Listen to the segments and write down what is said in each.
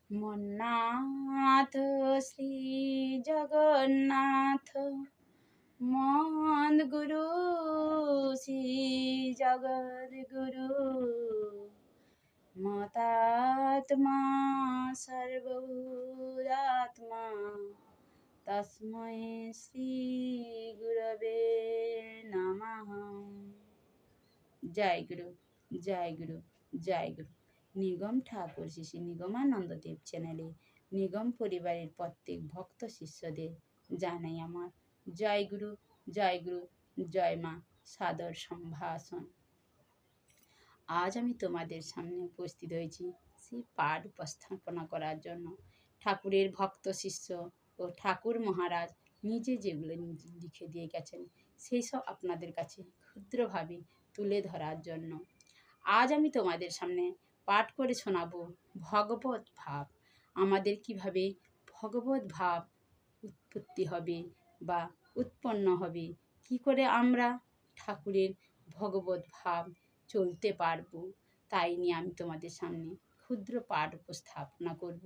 মন্নাথ শ্রী জগন্নাথ মন গুরু শ্রী জগদ্গুরু মতাত্মা সর্বভূতাত্মা তস্मै শ্রী গুরবে নমঃ। জয় গুরু, জয় গুরু, জয় গুরু। নিগম ঠাকুর শ্রী শ্রী নিগমানন্দদেব চ্যানেলে নিগম পরিবারের প্রত্যেক ভক্ত শিষ্যদের জানাই আমার জয় গুরু, জয় গুরু, জয় মা, সাদর সম্ভাষণ। আজ আমি তোমাদের সামনে উপস্থিত হয়েছি সেই পাঠ উপস্থাপনা করার জন্য। ঠাকুরের ভক্ত শিষ্য ও ঠাকুর মহারাজ নিজে যেগুলো লিখে দিয়ে গেছেন সেই সব আপনাদের কাছে ক্ষুদ্রভাবে তুলে ধরার জন্য আজ আমি তোমাদের সামনে পাঠ করে শোনাবো ভগবত ভাব। আমাদের কিভাবে ভগবত ভাব উৎপত্তি হবে বা উৎপন্ন হবে, কি করে আমরা ঠাকুরের ভগবত ভাব চলতে পারবো, তাই নিয়ে আমি তোমাদের সামনে ক্ষুদ্র পাঠ উপস্থাপনা করব।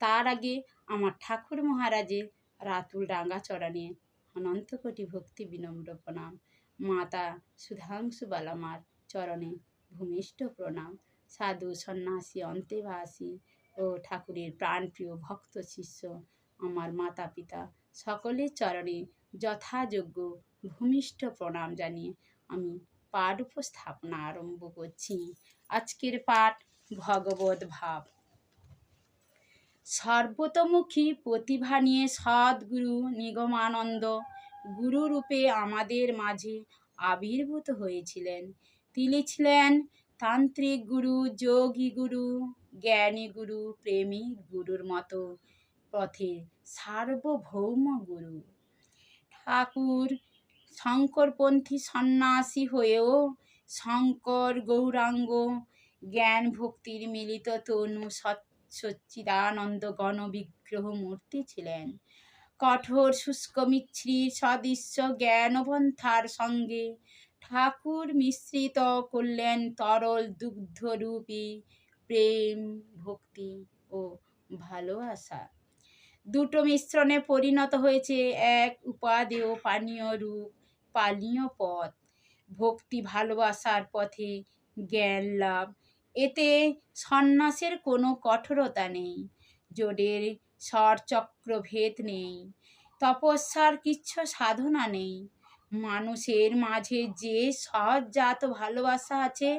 তার আগে আমার ঠাকুর মহারাজের রাতুল ডাঙ্গা চরণে অনন্ত কোটি ভক্তি বিনম্র প্রণাম। মাতা সুধাংশু বালামার চরণে ভূমিষ্ঠ প্রণাম। সাধু সন্ন্যাসী অন্তেবাসী ও ঠাকুরের প্রাণপ্রিয় ভক্ত শিষ্য আমার মাতা পিতা সকলের চরণে যথাযোগ্য ভূমিষ্ঠ প্রণাম জানিয়ে আমি পাঠ উপস্থাপনা আরম্ভ করছি। আজকের পাঠ ভগবত ভাব। সর্বতোমুখী প্রতিভা নিয়ে সদ্গুরু নিগমানন্দ গুরুরূপে আমাদের মাঝে আবির্ভূত হয়েছিলেন। তিনি ছিলেন তান্ত্রিক গুরু, যোগী গুরু, জ্ঞানী গুরু, প্রেমিক গুরুর মতো পথের সার্বভৌম গুরু। ঠাকুর শঙ্করপন্থী সন্ন্যাসী হয়েও শঙ্কর গৌরাঙ্গ জ্ঞান ভক্তির মিলিত তনু সচ্চিদানন্দ গণ বিগ্রহ মূর্তি ছিলেন। কঠোর শুষ্ক মিছরি সদৃশ্য জ্ঞানপন্থার সঙ্গে ঠাকুর মিশ্রিত করলেন তরল দুগ্ধরূপী প্রেম, ভক্তি ও ভালোবাসা। দুটো মিশ্রণে পরিণত হয়েছে এক উপাদেয় পানীয় রূপ, পানীয় পথ। ভক্তি ভালোবাসার পথে জ্ঞান লাভ। এতে সন্ন্যাসের কোনো কঠোরতা নেই, জোরের স্বরচক্রভেদ নেই, তপস্যার কিচ্ছু সাধনা নেই। মানুষের মাঝে যে সহজাত ভালোবাসা আছে,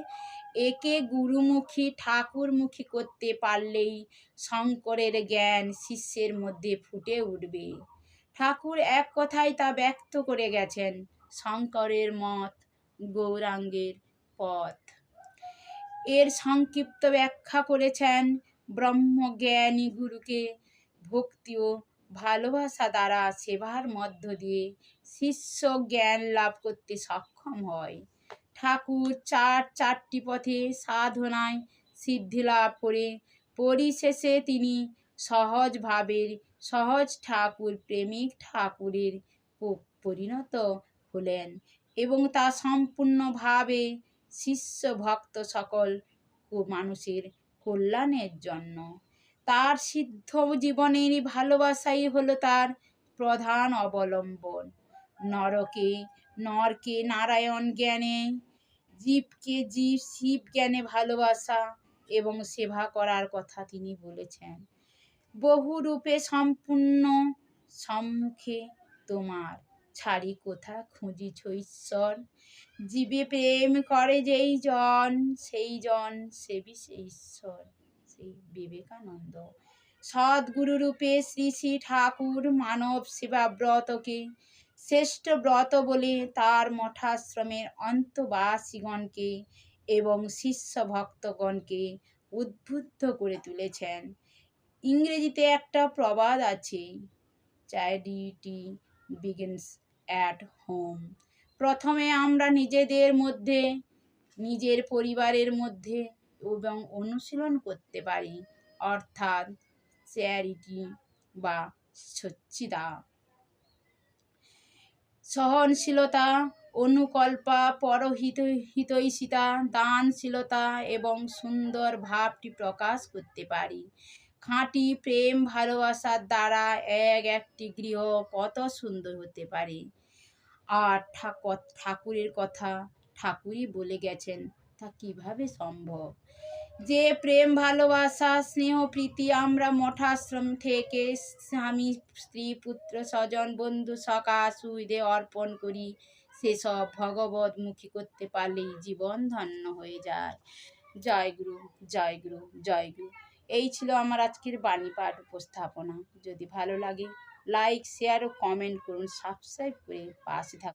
একে গুরুমুখী ঠাকুরমুখী করতে পারলেই শঙ্করের জ্ঞান শিষ্যের মধ্যে ফুটে উঠবে। ঠাকুর এক কথায় তা ব্যক্ত করে গেছেন, শঙ্করের মত, গৌরাঙ্গের পথ। এর সংক্ষিপ্ত ব্যাখ্যা করেছেন ব্রহ্মজ্ঞানী গুরুকে ভক্তি ও ভালোবাসা দ্বারা সেবার মধ্য দিয়ে শিষ্য জ্ঞান লাভ করতে সক্ষম হয়। ঠাকুর চারটি পথে সাধনায় সিদ্ধি লাভ করে পরিশেষে তিনি সহজ ভাবের সহজ ঠাকুর প্রেমিক ঠাকুরের পরিণত হলেন এবং তা সম্পূর্ণভাবে শিষ্য ভক্ত সকল মানুষের কল্যাণের জন্য। তার সিদ্ধ জীবনের ভালোবাসাই হলো তার প্রধান অবলম্বন। নরকে নারায়ণ জ্ঞানে, জীবকে জীব শিব জ্ঞানে ভালোবাসা এবং সেবা করার কথা তিনি বলেছেন। বহু রূপে সম্পূর্ণ সম্মুখে তোমার, ছাড়ি কোথা খুঁজিছ ঈশ্বর। জীবে প্রেম করে যেই জন, সেই জন সেবি সে ঈশ্বর। সেই বিবেকানন্দ। সদ্গুরু রূপে শ্রী শ্রী ঠাকুর মানব সেবা ব্রতকে শ্রেষ্ঠ ব্রত বলে তার মঠাশ্রমের অন্তবাসীগণকে এবং শিষ্য ভক্তগণকে উদ্বুদ্ধ করে তুলেছেন। ইংরেজিতে একটা প্রবাদ আছে, চ্যারিটি বিগিনস অ্যাট হোম। প্রথমে আমরা নিজেদের মধ্যে, নিজের পরিবারের মধ্যে এবং অনুশীলন করতে পারি, অর্থাৎ চ্যারিটি বা সচ্চিদা, সহনশীলতা, অনুকল্পা, পরহিতৈষিতা, দানশীলতা এবং সুন্দর ভাবটি প্রকাশ করতে পারি। খাঁটি প্রেম ভালোবাসার দ্বারা একটি গৃহ কত সুন্দর হতে পারে। আর ঠাকুরের কথা ঠাকুরই বলে গেছেন, তা কিভাবে সম্ভব? যে প্রেম ভালোবাসা স্নেহ প্রীতি আমরা মঠাশ্রম থেকে স্বামী স্ত্রী পুত্র স্বজন বন্ধু সখা সুহৃদে অর্পণ করি, সেসব ভগবতমুখী করতে পারলেই জীবন ধন্য হয়ে যায়। জয় গুরু, জয় গুরু, জয় গুরু। এই ছিল আমার আজকের বাণী পাঠ উপস্থাপনা। যদি ভালো লাগে লাইক শেয়ার ও কমেন্ট করুন, সাবস্ক্রাইব করে পাশে থাকুন।